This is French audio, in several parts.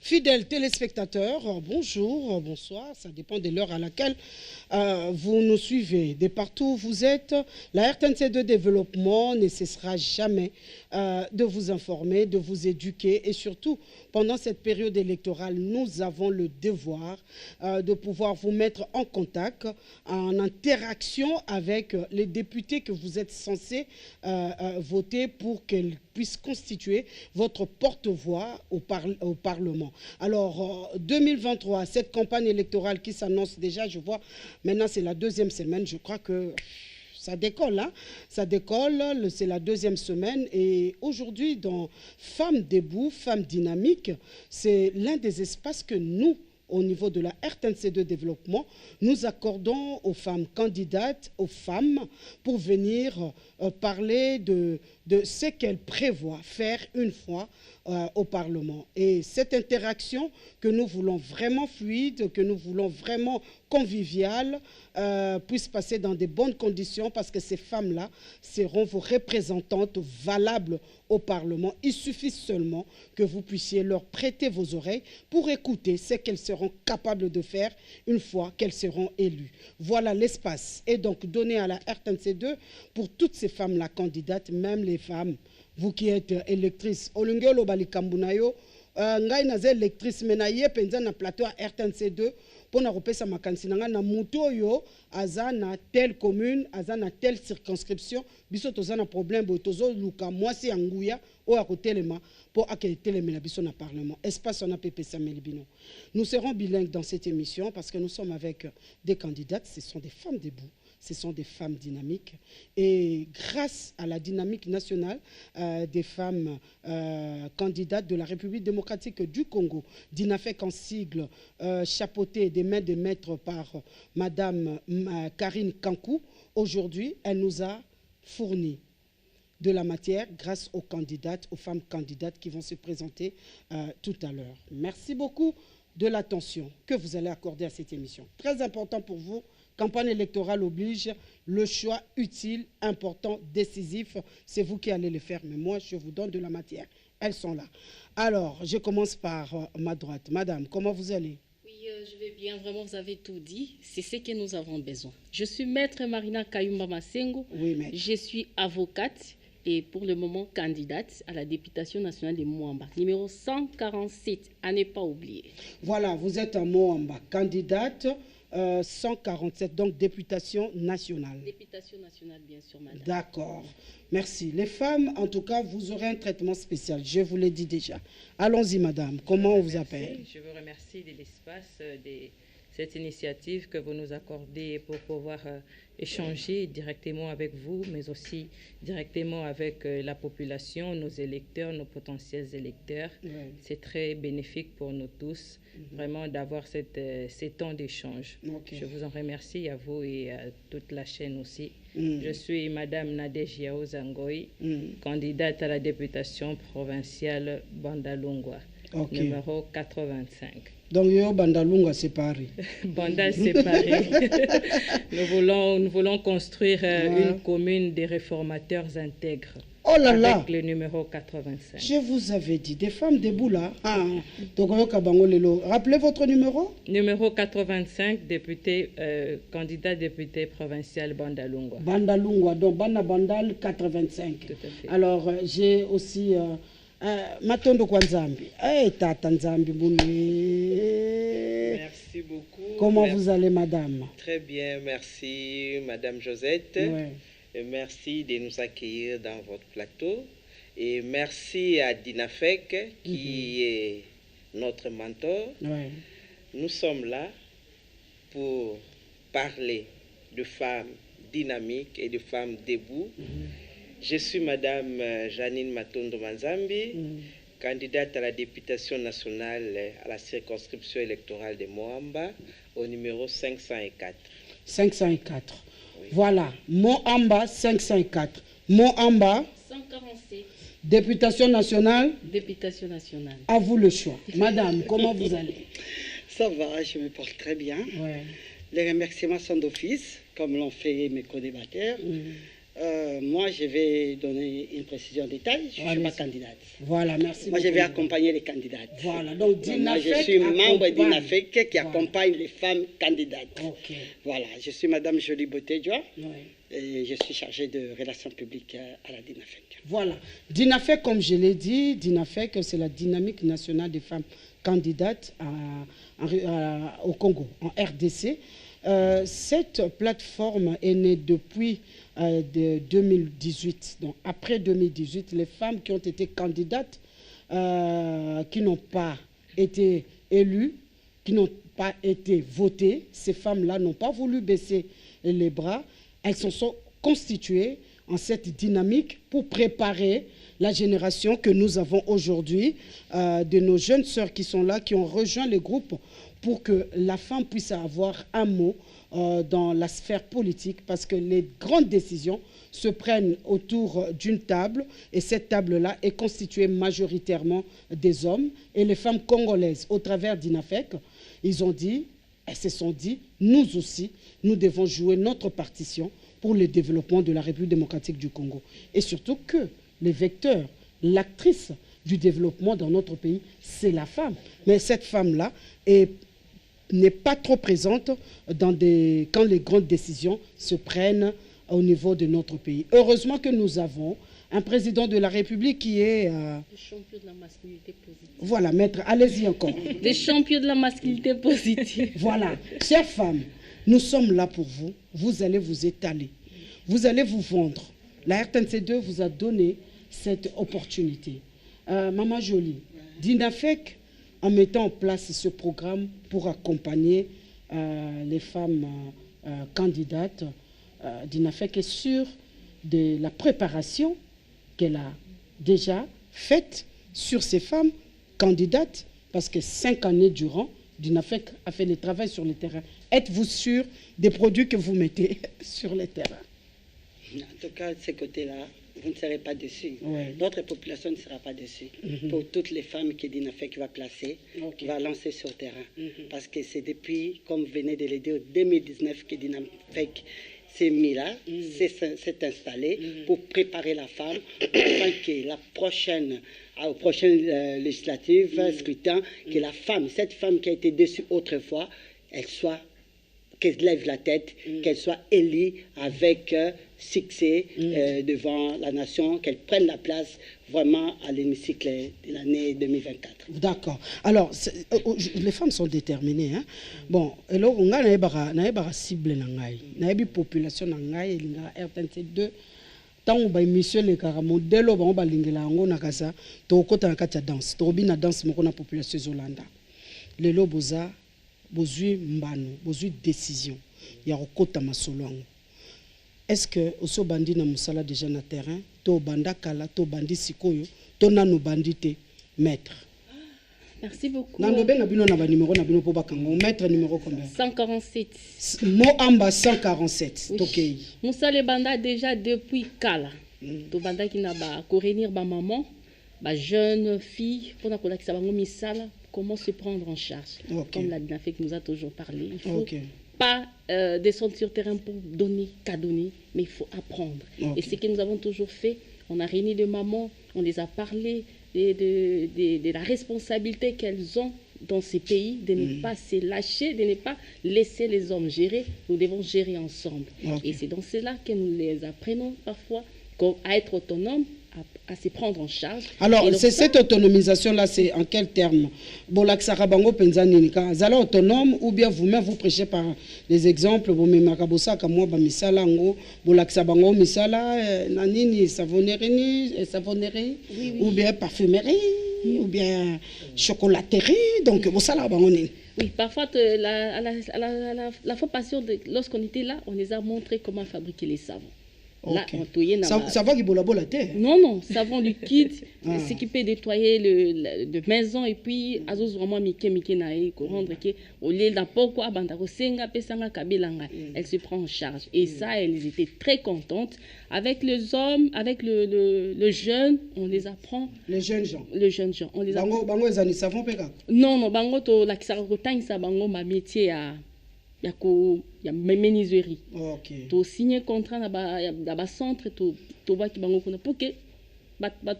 Fidèles téléspectateurs, bonjour, bonsoir, ça dépend de l'heure à laquelle vous nous suivez. De partout où vous êtes, la RTNC de développement ne cessera jamais de vous informer, de vous éduquer et surtout, pendant cette période électorale, nous avons le devoir de pouvoir vous mettre en contact, en interaction avec les députés que vous êtes censés voter pour qu'ils puissent constituer votre porte-voix au Parlement. Alors, 2023, cette campagne électorale qui s'annonce déjà, je vois, maintenant c'est la deuxième semaine, je crois que ça décolle, hein? Ça décolle, c'est la deuxième semaine et aujourd'hui dans Femmes debout, Femmes dynamiques, c'est l'un des espaces que nous, au niveau de la RTNC de développement, nous accordons aux femmes candidates, aux femmes, pour venir parler de ce qu'elles prévoient faire une fois au Parlement. Et cette interaction que nous voulons vraiment fluide, que nous voulons vraiment conviviale, puisse passer dans de bonnes conditions parce que ces femmes-là seront vos représentantes valables au Parlement. Il suffit seulement que vous puissiez leur prêter vos oreilles pour écouter ce qu'elles seront capables de faire une fois qu'elles seront élues. Voilà, l'espace est donc donné à la RTNC2 pour toutes ces femmes-là candidates, même les femmes. Vous qui êtes électrices, Olungelo Balikambunayo, ngai naza électrice menaye penza na plateau à RTNC2 pour na repesa makanisi nanga na muto yo azana telle commune, azana telle circonscription, biso tozana problème bo tozo luka mwasi yanguya o akotelema pour akele telemela biso na parlement. Espace on a PPC Melibino. Nous serons bilingues dans cette émission parce que nous sommes avec des candidates, ce sont des femmes debout. Ce sont des femmes dynamiques. Et grâce à la dynamique nationale des femmes candidates de la République démocratique du Congo, DINAFEC en sigle, chapeautée des mains de maître par Madame Karine Kankou, aujourd'hui, elle nous a fourni de la matière grâce aux candidates, aux femmes candidates qui vont se présenter tout à l'heure. Merci beaucoup de l'attention que vous allez accorder à cette émission. Très important pour vous. Campagne électorale oblige, le choix utile, important, décisif, c'est vous qui allez le faire. Mais moi, je vous donne de la matière. Elles sont là. Alors, je commence par ma droite. Madame, comment vous allez? Oui, je vais bien. Vraiment, vous avez tout dit. C'est ce que nous avons besoin. Je suis maître Marina Kayumba Masengo. Oui, maître. Je suis avocate et pour le moment candidate à la députation nationale de Moamba. Numéro 147, à ne pas oublier. Voilà, vous êtes à Moamba, candidate. 147, donc députation nationale. Députation nationale, bien sûr, madame. D'accord. Merci. Les femmes, en tout cas, vous aurez un traitement spécial. Je vous l'ai dit déjà. Allons-y, madame. Comment on vous appelle? Je vous remercie de l'espace, de cette initiative que vous nous accordez pour pouvoir échanger directement avec vous, mais aussi directement avec la population, nos électeurs, nos potentiels électeurs. Oui. C'est très bénéfique pour nous tous, vraiment, d'avoir ces temps d'échange. Okay. Je vous en remercie à vous et à toute la chaîne aussi. Je suis Madame Nadège Yao Zangoy, candidate à la députation provinciale Bandalungwa, numéro 85. Donc, yo Bandalungwa séparé. Bandal séparé. nous voulons construire une commune des réformateurs intègres. Oh là là! Avec le numéro 85. Je vous avais dit, des femmes debout là. Rappelez votre numéro? Numéro 85, député, candidat député provincial Bandalungwa. Bandalungwa, donc Bandal 85. Tout à fait. Alors, j'ai aussi... Matondo kwa Nzambi. Tata Nzambi Bouni. Merci beaucoup. Comment vous allez, madame? Très bien, merci, madame Josette. Ouais. Et merci de nous accueillir dans votre plateau. Et merci à DINAFEC qui est notre mentor. Ouais. Nous sommes là pour parler de femmes dynamiques et de femmes debout. Je suis Madame Janine Matondo Manzambi, candidate à la députation nationale à la circonscription électorale de Moamba au numéro 504. 504. Oui. Voilà, Moamba 504. Moamba 147. Députation nationale. Députation nationale. À vous le choix. Madame, comment vous allez? Ça va, je me porte très bien. Ouais. Les remerciements sont d'office, comme l'ont fait mes co-débatteurs. Moi, je vais donner une précision détail. Je ne suis pas candidate. Voilà, merci. Moi, je vais accompagner les candidates. Voilà, donc moi, je suis membre d'INAFEC qui accompagne les femmes candidates. Ok. Voilà, je suis Madame Jolie Botédjoa Oui. et je suis chargée de relations publiques à la DINAFEC. Voilà. DINAFEC, comme je l'ai dit, DINAFEC, c'est la dynamique nationale des femmes candidates au Congo, en RDC. Cette plateforme est née depuis 2018. Donc, après 2018, les femmes qui ont été candidates, qui n'ont pas été élues, qui n'ont pas été votées, ces femmes-là n'ont pas voulu baisser les bras. Elles se sont constituées en cette dynamique pour préparer la génération que nous avons aujourd'hui, de nos jeunes sœurs qui sont là, qui ont rejoint les groupes pour que la femme puisse avoir un mot dans la sphère politique, parce que les grandes décisions se prennent autour d'une table, et cette table-là est constituée majoritairement des hommes. Et les femmes congolaises, au travers d'INAFEC, elles se sont dit, nous aussi, nous devons jouer notre partition pour le développement de la République démocratique du Congo. Et surtout que les vecteurs, l'actrice du développement dans notre pays, c'est la femme. Mais cette femme-là n'est pas trop présente quand les grandes décisions se prennent au niveau de notre pays. Heureusement que nous avons un président de la République qui est... Le champion de la masculinité positive. Voilà, maître, allez-y encore. Le champion de la masculinité positive. Voilà. Chères femmes, nous sommes là pour vous. Vous allez vous étaler. Vous allez vous vendre. La RTNC2 vous a donné cette opportunité. Maman Jolie, d'INAFEC, en mettant en place ce programme pour accompagner les femmes candidates, d'INAFEC est sûre de la préparation qu'elle a déjà faite sur ces femmes candidates, parce que 5 années durant, d'INAFEC a fait le travail sur le terrain. Êtes-vous sûr des produits que vous mettez sur le terrain? En tout cas, de ce côté-là, vous ne serez pas déçus. Ouais. Notre population ne sera pas déçue. Pour toutes les femmes que DINAFEC va placer, va lancer sur le terrain. Parce que c'est depuis, comme vous venez de le dire, 2019 que DINAFEC s'est mis là, s'est installé pour préparer la femme afin que aux prochaines législatives, scrutins, que la femme, cette femme qui a été déçue autrefois, qu'elle lève la tête, qu'elle soit élue avec succès devant la nation, qu'elle prenne la place vraiment à l'hémicycle de l'année 2024. D'accord. Alors, les femmes sont déterminées. Hein? Bon, alors, on a cible na population na RTNC2. Tant on va monsieur le modèle on va lingela ngo nakasa to kota na kati ya danse to bina danse moko na population zolanda lelo boza bozui mbano bozui décision ya kokota masolo ngo. Est-ce que oso bandi na musala déjà na terrain to banda kala to bandi sikoyo to nanu bandité maître? Merci beaucoup. Nandobenga bino na ba numéro na bino po bakango maître numéro combien? 147. Mo amba 147. Oui. Tokei. Moussa banda déjà depuis Kala. To banda qui n'a ba korenir ba maman, ba jeune fille pour na kola qui sa bango misala, comment se prendre en charge. Comme la DINAFEC nous a toujours parlé, il faut pas descendre sur terrain pour donner qu'à donner, mais il faut apprendre. Et ce que nous avons toujours fait, on a réuni des mamans, on les a parlé de la responsabilité qu'elles ont dans ces pays, de ne pas se lâcher, de ne pas laisser les hommes gérer. Nous devons gérer ensemble. Et c'est dans cela que nous les apprenons parfois à être autonomes, à se prendre en charge. Alors, cette autonomisation-là, c'est en quel terme? Bolaksarabango Penzani, Zala autonome, ou bien vous-même vous prêchez par des exemples, vous me makabosa kamwa ba misala ngo, Bolaksabango misala, nanini savonnerie, ou bien parfumerie, ou bien chocolaterie, donc vous savez bango. Oui, parfois, la fois passée, lorsqu'on était là, on les a montré comment fabriquer les savons. Là, ça va qu'il bola la terre. Non, savon liquide, ce qui peut nettoyer de maison et puis azos vraiment mike nae ko rendre que au lieu d'apport quoi banda ko senga pesanga kabelanga, elle se prend en charge et ça elles étaient très contentes avec les hommes, avec le jeune, on les apprend les jeunes gens. On les apprend. Bango ezani savon peka. Non, bango to la kisaka ko tangisa bango ma métier à ya menuiserie. OK. To signer contrat na ba centre to ba ki bango kuna pour que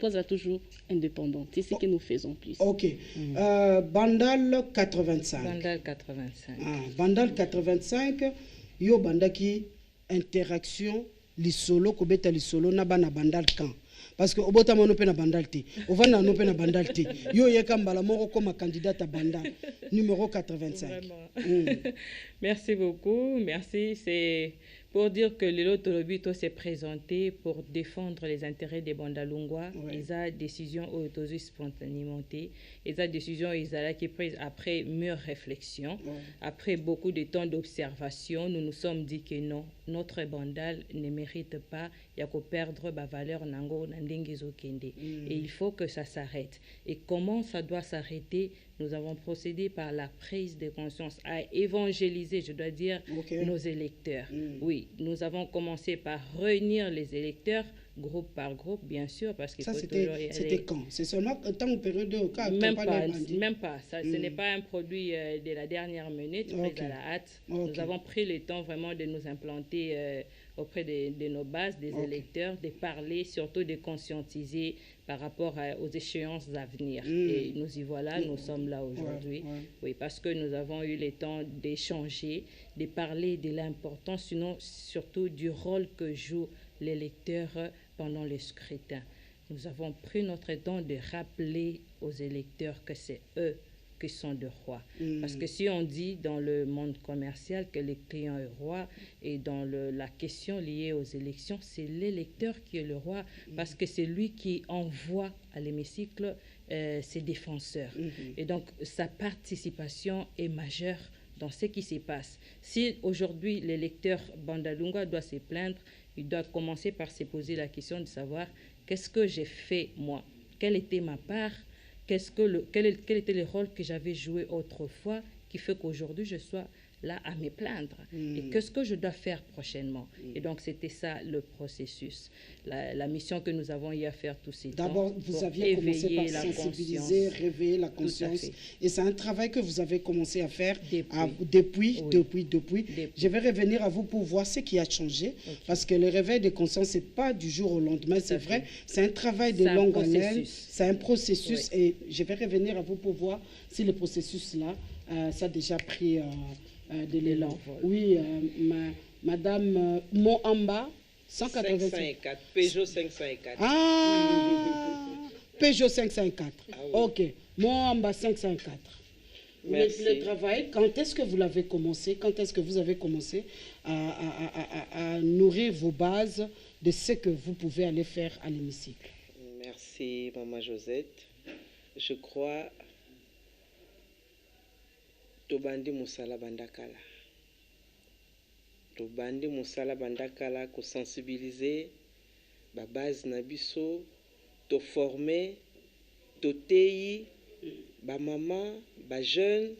toi ça toujours indépendante. C'est ce que nous faisons plus. OK. Bandal 85. Bandal 85. Bandal 85 yo bandaki interaction lisolo kobeta lisolo na bana bandal kan. Parce que obota mono pe na bandal te. Ovana no pe na bandal te. Yo yeka mbala moko comme candidat à bandal numéro 85. Merci beaucoup. Merci. C'est pour dire que le Lotolobito s'est présenté pour défendre les intérêts des Bandalungwa. Ils ont décision autorisée spontanément. Ils ont décision qui est prise après mûre réflexion, après beaucoup de temps d'observation. Nous nous sommes dit que non, notre Bandal ne mérite pas y a perdre la valeur nango nandingizo kende. Et il faut que ça s'arrête. Et comment ça doit s'arrêter? Nous avons procédé par la prise de conscience à évangéliser, je dois dire, nos électeurs. Oui, nous avons commencé par réunir les électeurs groupe par groupe, bien sûr, parce que ça c'était quand? C'est seulement temps ou période de cas? Même pas. Ça, ce n'est pas un produit de la dernière minute, pris à la hâte. Nous avons pris le temps vraiment de nous implanter auprès de nos bases, des électeurs, de parler, surtout de conscientiser par rapport aux échéances à venir. Et nous y voilà, nous sommes là aujourd'hui. Oui, parce que nous avons eu le temps d'échanger, de parler de l'importance, sinon surtout du rôle que joue l'électeur pendant le scrutin. Nous avons pris notre temps de rappeler aux électeurs que c'est eux qui sont de rois. Parce que si on dit dans le monde commercial que le client est roi, et dans la question liée aux élections, c'est l'électeur qui est le roi, parce que c'est lui qui envoie à l'hémicycle ses défenseurs. Et donc, sa participation est majeure dans ce qui se passe. Si aujourd'hui l'électeur Bandalungwa doit se plaindre, il doit commencer par se poser la question de savoir qu'est-ce que j'ai fait moi, quelle était ma part, quel était le rôle que j'avais joué autrefois qui fait qu'aujourd'hui je sois là à me plaindre. Et qu'est-ce que je dois faire prochainement? Et donc c'était ça le processus. La mission que nous avons eu à faire tous ces temps. D'abord, vous aviez commencé par sensibiliser, réveiller la conscience. Et c'est un travail que vous avez commencé à faire depuis. Je vais revenir à vous pour voir ce qui a changé. Parce que le réveil de conscience, ce n'est pas du jour au lendemain, c'est vrai. C'est un travail de longue haleine. C'est un processus. Et je vais revenir à vous pour voir si le processus-là, ça a déjà pris de l'élan. Oui, Madame Mohamba, 185. Peugeot 504. Peugeot 504. Ok, Mohamba 504. Merci. Le travail, quand est-ce que vous l'avez commencé? Quand est-ce que vous avez commencé à nourrir vos bases de ce que vous pouvez aller faire à l'hémicycle? Merci, Maman Josette. Je crois Tobandi Musala Bandakala. Tobandi Musala Bandakala ko sensibiliser ba base na biso, to former, to teyi ba maman, ba jeune,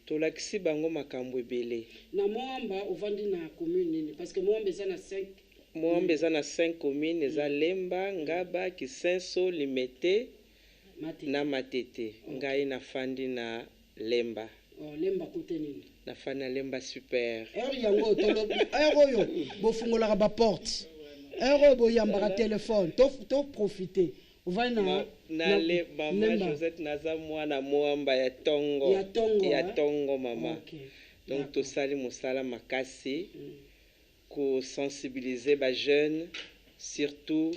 to lakisi bango makambo ebele. Na Mohamba ovandi na commune nini? Parce que Mohamba eza na 5. Mohamba eza na 5 communes, eza Lemba, Ngaba, Kisenso, Limete na Matete. Ngai na fandi na Lemba. Lemba kote nini? Na fana Lemba super. Yango tolobi oyo bo fungola ba porte. Bo yambara téléphone, to profiter. Na le Maman Josette naza mwana Mohamba ya Tongo. Ya Tongo mama. Donc to sali musala makasi ko sensibiliser ba jeunes, surtout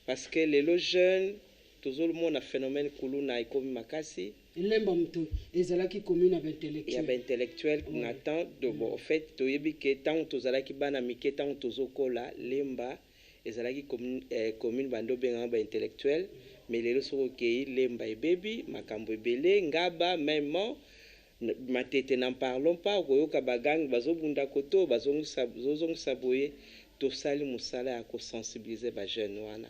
parce que les jeunes toujours le monde a phénomène kuluna ikomi makasi. Lemba mtu ezalaki commune avec intellectuel. Ya ba intellectuel n'attend de bon en fait to yebi ke tant tozalaki bana mike tant tozokola Lemba ezalaki commune bando benga ba intellectuel mais les soko kei Lemba et baby makambo ebele Ngaba même Matete n'en parlons pas koyoka bagang bazobunda koto bazongisa boye tosali musala ya ko sensibiliser ba jeune wana.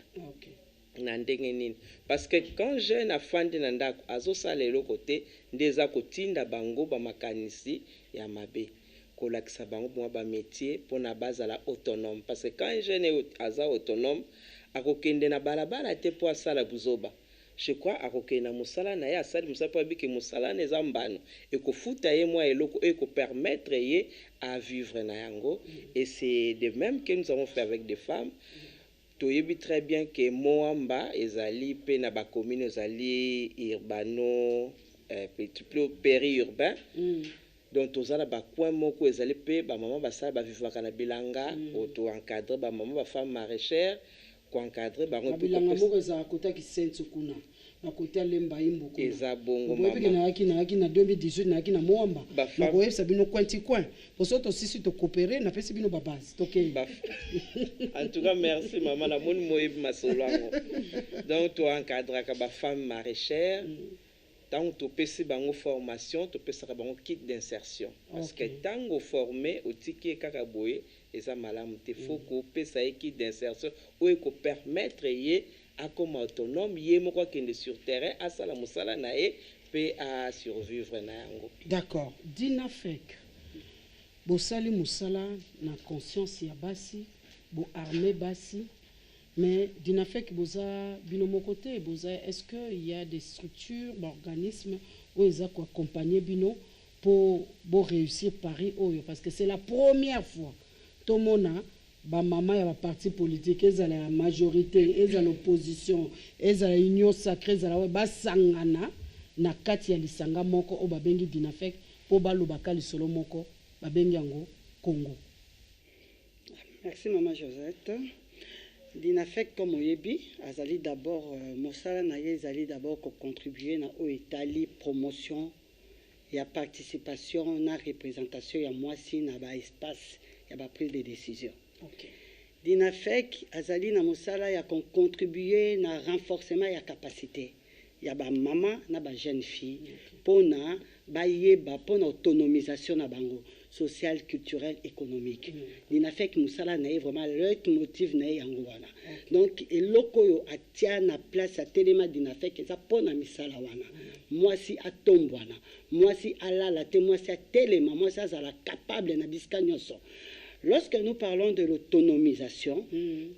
Na ndenge nini parce que quand jeune afandi na ndako azosala eloko te ndeza kotinda bango ba makanisi ya mabe kolakisa bango mwa ba métier pona bazala autonome parce que quand jeune aza autonome akokende na balabala te po asala buzoba je crois akoke na musala na ye asali musala po abiki musala na eza mbano ekofuta ye mwa eloko permettre ye à vivre na yango. Et c'est de même que nous avons fait avec des femmes. Toyebi très bien que Moamba ezali pe na ba commune ezali urbano plutôt périurbain. Donc tozala ba coin moko ezali pe ba maman basala ba vivaka na bilanga auto encadrer ba maman ba femme maraîchère ko encadrer ba ngoko bilanga moko ezala kota ki sentu kuna na kota lemba imbo kuna eza bongo mama boyebi na yaki na 2018 na yaki na Moamba na koyebisa bino coin pour ça aussi to coopérer na pesi bino ba base tokei. En tout cas merci maman la moni moyebi masolo yango. Donc to encadrer ka ba femme maraîchère. Tant que tu bango formation, tu peux faire bango kit d'insertion. Parce que tant que formé, au tiki kakaboye, et ça malam te faut que tu ça kit d'insertion ou que permettre yé à comme autonome yé mo quoi qu'il est sur terrain à sala musala nae peut à survivre na yango. D'accord. Dina fek. Bo sali musala na conscience ya basi, bo armée basi. Mais dina fait que boza bino mon côté boza est-ce que il y a des structures d'organismes où ils accompagner bino pour réussir Paris parce que c'est la première fois tout le monde ba maman ya ba parti politique ils ont la majorité ils ont l'opposition ils ont l'union sacrée ils ont ba sangana na kati ya lisanga moko o ba bengi dina fait pour ba lobaka lisolo moko ba bengi yango Congo. Merci maman Josette. Dinafek comme oyebi azali d'abord mosala na ye azali d'abord ko contribuer na o Italie promotion ya participation na représentation ya mwasi na ba espace ya ba prise de décision. OK. Dinafek azali na mosala ya ko contribuer na renforcement ya capacité ya ba maman na ba jeune fille pona ba yeba pona autonomisation na bango social, culturel, économique. Dinafek musala na vraiment le motif na yango wana. Donc eloko yo atia na place à telema dinafek eza pona misala wana. Moi si atombwana, moi si alala te moi si telema, moi ça la capable na biska nyonso. Lorsque nous parlons de l'autonomisation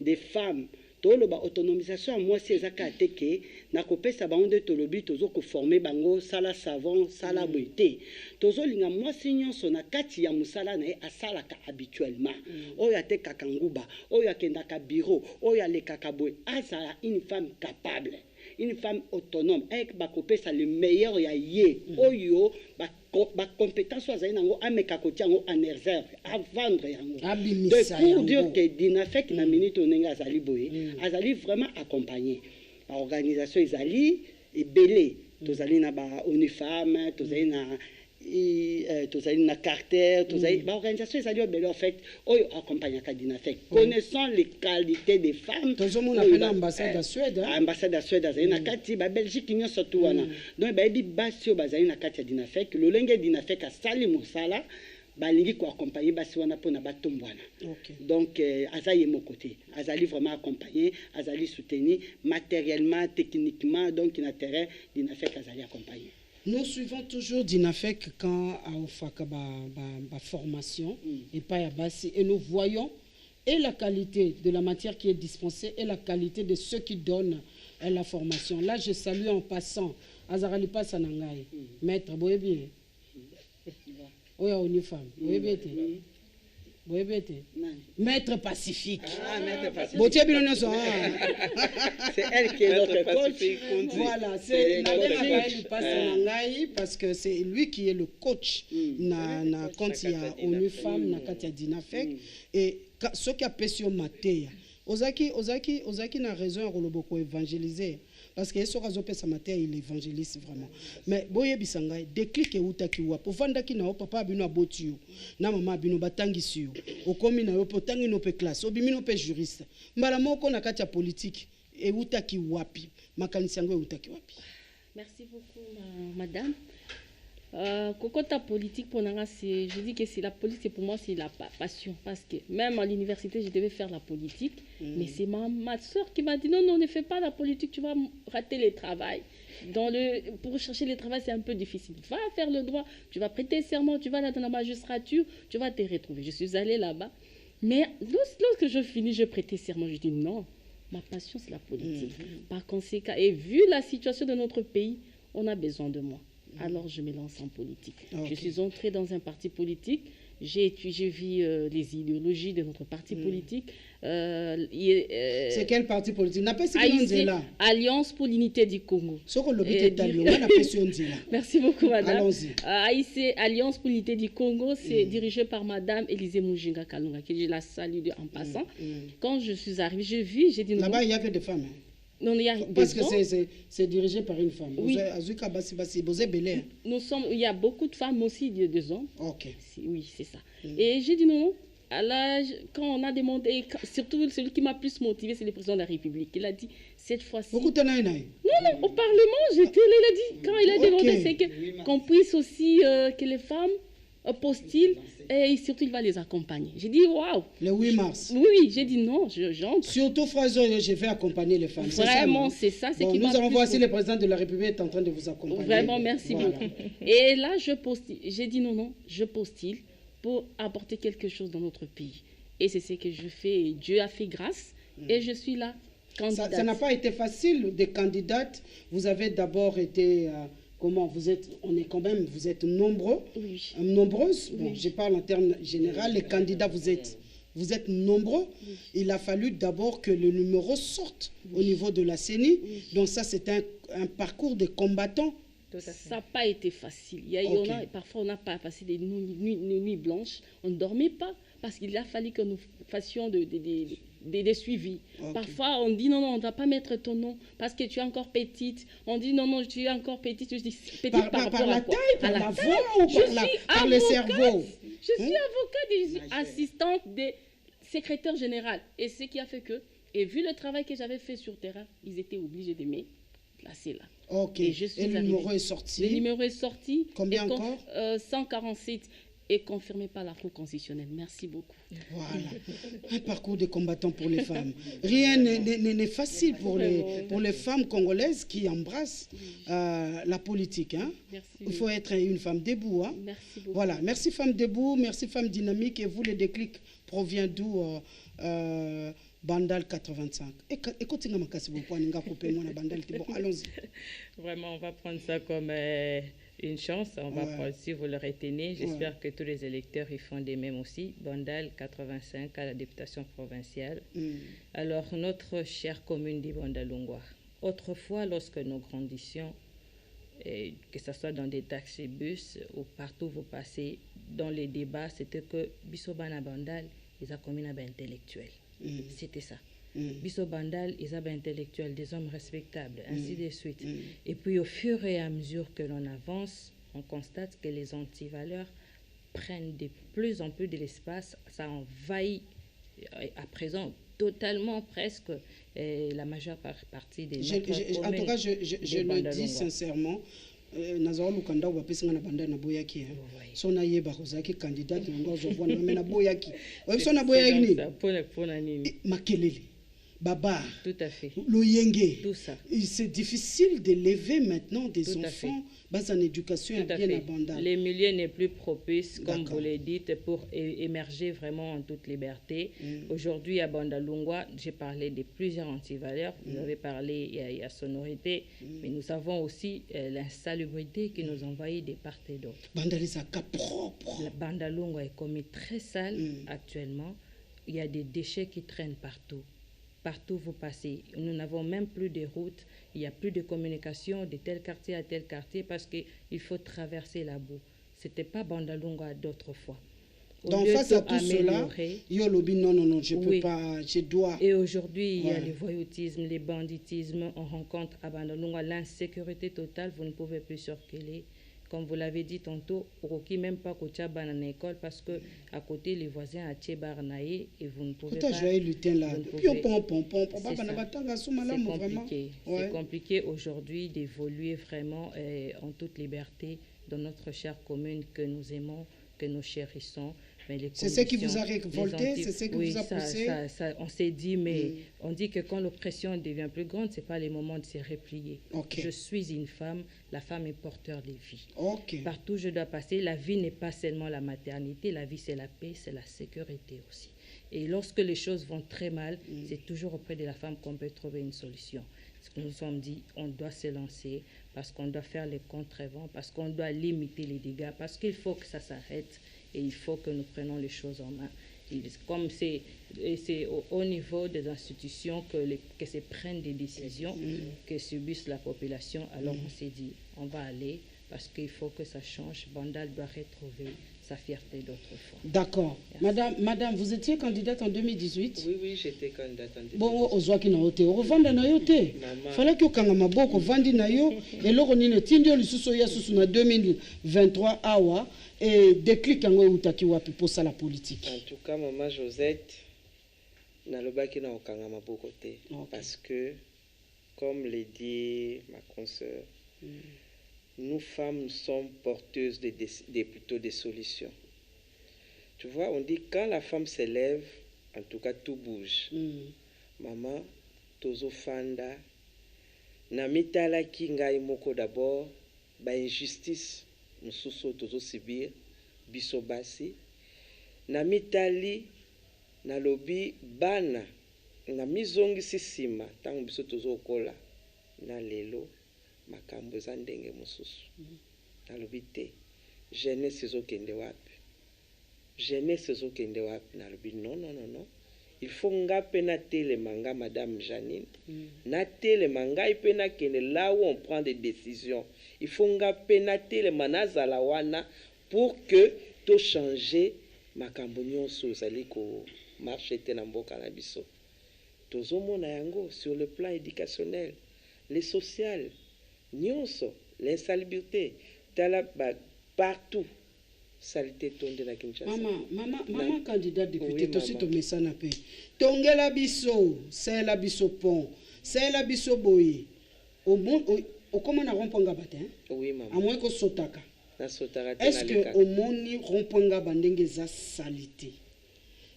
des femmes, toloba autonomisation moi si ezaka teke na kopesa bango de tolobi tozo ko former bango sala savon sala boité tozo linga moi si nyonso na kati ya musala na asala ka habituellement oyo atekaka nguba oyo akendaka bureau oyo alekaka boy azala une femme capable, une femme autonome avec ba kopesa le meilleur ya ye oyo ba compétence azali nango ameka kotiango en réserve à vendre yango de pour dire que dinafek na minute onenga azali boye azali vraiment accompagné par organisation ezali ebele tozali na ba ONU Femmes tozali na Carter tozali ba organisation ezali ebele en fait oyo accompagner ka dinafek connaissant les qualités des femmes tozomona pena ambassade à Suède ambassade à Suède azali na kati ba Belgique nyonso tu wana donc ba ebi basi o bazali na kati ya dinafek lolenge dinafek asali mosala balingi ko accompagner basi wana pona batombwana. Donc azaye mon côté azali vraiment accompagné azali soutenu matériellement techniquement donc na terrain dinafek azali accompagné. Nous suivons toujours Dinafek quand on fait la formation et pas à Bassi et nous voyons et la qualité de la matière qui est dispensée et la qualité de ceux qui donnent la formation. Là, je salue en passant Azarali Passanangai, maître Boyebi. Oya ONU Femmes, Boyebi. Maître Pacifique. Maître Pacifique. C'est elle qui est notre coach. Voilà, c'est parce que c'est lui qui est le coach quand il y a ONU Femmes, na Katia Dinafek. Et ce qui a pêché au maté, Ozaki n'a raison à beaucoup évangéliser. Parce que ce razope sa matière il évangélise vraiment mais boye bisanga déclic utaki wa povanda ki na papa bino abotiu na mama bino batangisi o komi na yo potangi no pe classe obimi no pe juriste mbala moko na kati ya politique et utaki wapi makanisi yango utaki wapi. Merci beaucoup madame. Kokota politique pour Nanga, je dis que c'est la politique, pour moi c'est la passion, parce que même à l'université je devais faire la politique, mais c'est ma soeur qui m'a dit non, ne fais pas la politique, tu vas rater le travail. Pour chercher le travail c'est un peu difficile, va faire le droit, tu vas prêter serment, tu vas là dans la magistrature, tu vas te retrouver. Je suis allée là-bas, mais lorsque je finis, je prêtais serment, je dis non, Ma passion, c'est la politique. Par conséquent, et vu la situation de notre pays, on a besoin de moi. Alors, je me lance en politique. Je suis entrée dans un parti politique. J'ai vu les idéologies de notre parti politique. C'est quel parti politique? Alliance pour l'unité du Congo. Merci beaucoup, madame. Allons-y. Alliance pour l'unité du Congo, c'est dirigé par madame Élisée Moujinga Kalunga, que je la salue en passant. Quand je suis arrivée, j'ai dit... Là-bas, il n'y a que des femmes. Non, il y a parce que c'est dirigé par une femme. Oui. Il y a beaucoup de femmes aussi, des hommes. Ok. Oui, c'est ça. Et j'ai dit non. Quand on a demandé, surtout celui qui m'a plus motivé, c'est le président de la République. Il a dit cette fois-ci. Non, au Parlement, j'étais là, il a dit, quand il a demandé, c'est qu'on puisse aussi, que les femmes postulent et surtout il va les accompagner. J'ai dit waouh. Le 8 mars. Oui, j'ai dit non, j'entre. Surtout Frazo, je vais accompagner les femmes. Vraiment, c'est ça. Bon, nous allons voir si le président de la République est en train de vous accompagner. Vraiment, merci beaucoup. Et là, je postule. J'ai dit non, je postule pour apporter quelque chose dans notre pays. Et c'est ce que je fais. Dieu a fait grâce et je suis là. Ça n'a pas été facile des candidates. Vous avez d'abord été... Comment vous êtes, vous êtes nombreux, nombreuses. Bon, je parle en termes généraux. Les candidats, vous êtes nombreux. Il a fallu d'abord que le numéro sorte au niveau de la CENI. Donc ça, c'est un parcours de combattants. Ça n'a pas été facile. Parfois, on n'a pas passé des nuits blanches. On ne dormait pas parce qu'il a fallu que nous fassions des suivis. Parfois, on dit non, on ne doit pas mettre ton nom parce que tu es encore petite. On dit non, tu es encore petite. Je dis petite par rapport la taille, par la voix ou par le cerveau? Je suis avocate et je suis assistante des secrétaires généraux. Et ce qui a fait que, et vu le travail que j'avais fait sur terrain, ils étaient obligés de me placer là. Ok. Et le numéro est sorti. Le numéro est sorti. Combien encore 147 et confirmé par la Cour constitutionnelle. Merci beaucoup. Voilà. Un parcours de combattant pour les femmes. Rien n'est facile pour les femmes congolaises qui embrassent la politique. Hein. Il faut être une femme debout. Hein. Merci beaucoup. Voilà. Merci femme debout, merci femme dynamique. Et vous, le déclic provient d'où Bandal 85. Écoutez, allons-y. Vraiment, on va prendre ça comme une chance. On va prendre, si vous le retenez, j'espère que tous les électeurs y font des mêmes aussi. Bandal 85 à la députation provinciale. Alors, notre chère commune d'Ibandalungwa. Autrefois, lorsque nous grandissions, que ce soit dans des taxis-bus ou partout où vous passez, dans les débats, c'était que Bissobana Bandal, ils ont commis un intellectuel. C'était ça. Bisso Bandal, ils avaient intellectuels, des hommes respectables, ainsi de suite. Et puis au fur et à mesure que l'on avance, on constate que les antivaleurs prennent de plus en plus de l'espace. Ça envahit à présent totalement presque la majeure partie des En tout cas, je le dis sincèrement. Nazao lukanda wapesi ngana banda na boyaki so na yeba kozaki candidate ngozo vona na boyaki so na boyaki ni pona nini makelele baba tout à fait loyenge tout ça. C'est difficile d'élever maintenant des tout enfants bas en éducation et bien abondante. Les milieux n'est plus propice comme vous le dites pour émerger vraiment en toute liberté. Aujourd'hui à Bandalungwa, j'ai parlé de plusieurs antivaleurs, vous avez parlé il y a sonorité, mais nous avons aussi l'insalubrité qui nous envahit de part et d'autre. Bandalisaka propre. La Bandalungwa est commis très sale actuellement. Il y a des déchets qui traînent partout. Partout vous passez. Nous n'avons même plus de routes, il n'y a plus de communication de tel quartier à tel quartier parce qu'il faut traverser la boue. Ce n'était pas Bandalungwa d'autres fois. Donc face à tout cela, non, je peux pas, je dois. Et aujourd'hui, il y a le voyoutisme, le banditisme, on rencontre à Bandalungwa l'insécurité totale, vous ne pouvez plus circuler. Comme vous l'avez dit tantôt, Roki même pas qu'au ban à l'école parce que à côté les voisins à Tchebarnaï et vous ne pouvez pas. C'est compliqué aujourd'hui d'évoluer vraiment en toute liberté dans notre chère commune que nous aimons, que nous chérissons. C'est ce qui vous a révolté, c'est ce qui vous a poussé. On s'est dit, mais on dit que quand l'oppression devient plus grande, ce n'est pas le moment de se replier. Je suis une femme, la femme est porteur de vie. Partout où je dois passer, la vie n'est pas seulement la maternité, la vie c'est la paix, c'est la sécurité aussi. Et lorsque les choses vont très mal, c'est toujours auprès de la femme qu'on peut trouver une solution. Parce que nous nous sommes dit, on doit se lancer, parce qu'on doit faire les contre-vents, parce qu'on doit limiter les dégâts, parce qu'il faut que ça s'arrête et il faut que nous prenions les choses en main. Et comme c'est au niveau des institutions que se prennent des décisions, que subissent la population, alors on s'est dit, on va aller, parce qu'il faut que ça change. Bandal doit retrouver sa fierté d'autrefois. D'accord. Madame, vous étiez candidate en 2018? Oui, j'étais candidate en 2018. Bon, ozwaki na yote. Ovanda na yote. Fallait que okanga maboko vandi na yo. Et loko nine tindio lisusu ya susu na 2023 awa. Et déclic yango utaki wapi pour ça la politique. En tout cas, maman Josette, nalobaki na okanga maboko te. Parce que, comme l'a dit ma consoeur, nous femmes sommes porteuses plutôt des solutions. Tu vois, on dit quand la femme s'élève, en tout cas tout bouge. Maman, tozo fanda, na mitala ki ngai moko d'abord, ba injustice, mususu tozo subir, biso basi, na mitali, na lobi bana, na mizongi sisima, tango biso tozo kola, na lelo, makambo za ndenge mosusu nalobi te jeunesse ezokende wapi nalobi non il faut nga mpe natelema nga madame Janine natelema ngai mpe nakende là où on prend des décisions il faut nga mpe natelema nazala wana pour que to changer makambo nyonso ezali komarche te na mboka na biso tozomona yango sur le plan éducationnel les social nyonso l'insalubrité partout salité tonde na Kinshasa. Maman candidat député tosi to mesana pe tongela biso sela biso pont sela biso boye au comment na romponga batin. Oui maman. À moins que sotaka. Na sotaka. Est-ce que au moni romponga bandenge za salité?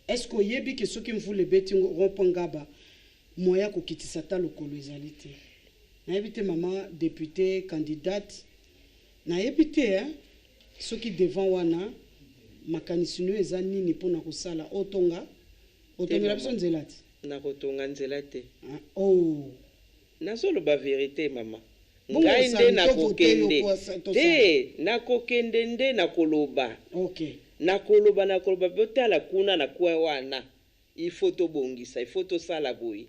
Est-ce que yebi que ceux qui me voulaient beti romponga ba moya ko kitisa ta lokolo ezalité? Na évité maman députée candidate na évité ceux qui devant wana makanisino eza nini pona kosala otonga otomela biso nzela te na kotonga nzela te oh nazolo ba vérité maman ngai nde nakokende te nakokende nde nakoloba okay nakoloba botala kuna na kwa wana il faut tobongisa il faut tosala boye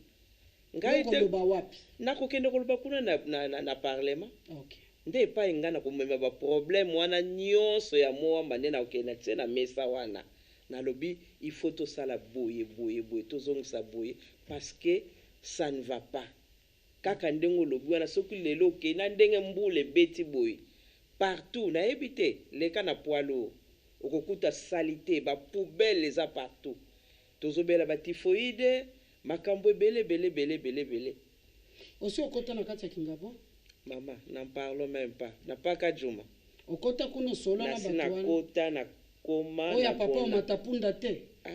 ngai te wapi nakokende koloba kuna na parlement okay nde epai nga na komema ba problème wana nyonso ya moamba nde nakokende tie na mesa wana nalobi il faut tosala boye tozongisa boye parce que ça ne va pas kaka ndenge olobi wana soki lelo okenda ndenge mbula ebeti boye partout nayebi te leka na poilo okokuta salite bapoubele eza partout tozobela batifoide makambo ebele aussi okota na kati ya Kingabo. Maman, n'en parlons même pas. N'a pas qu'à Juma. Okota kuno sola na batwana. Nakota na koma. Oya papa matapunda te. Ah,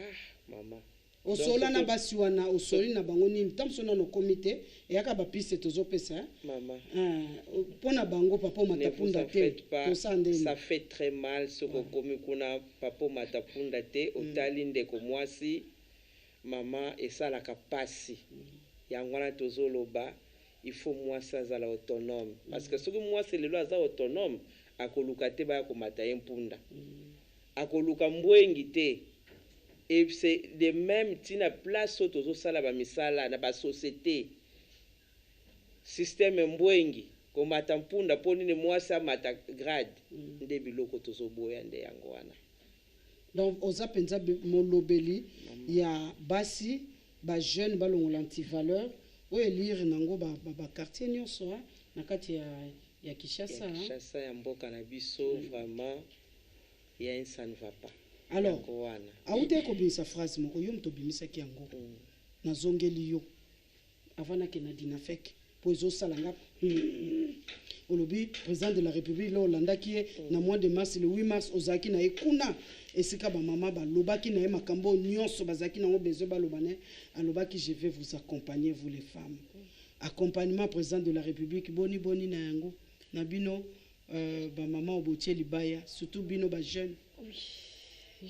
maman. Osola na basiwana osoli na bango nini tamsona no comité et yaka ba piste tozo pesa. Maman. Pona bango papa matapunda te. Ça fait très mal ce que komi kuna papa matapunda te otali ndeko mwasi. Maman et ça la kapasi. Yangwana tozo loba. Il faut moi ça azala autonome parce que ce que moi c'est le loi za autonome akoluka te ba komata impunda akoluka mbwengi te et c'est de même tina place tozo sala ba misala na ba société système mbwengi komata mpunda poni ni moi ça mata grade nde biloko tozo boya nde yango wana donc oza penza molobeli ya basi ba jeune balongola anti-valeur oye lire nango ba quartier nyonso na kati ya Kinshasa Kinshasa ya mboka na biso vraiment ya ça ne va pas alors aute ko bisa phrase moko yo mto bimisa ki yango na zongeli yo avant que na dinafek pozo salanga olobi président de la République l'Hollande qui est na mois de mars le 8 mars ozaki na ekuna esika ba mama ba lobaki na makambo nyonso bazaki na besoin ba lobane alobaki je vais vous accompagner vous les femmes accompagnement président de la République boni na yango na bino ba mama obotie libaya surtout bino ba jeune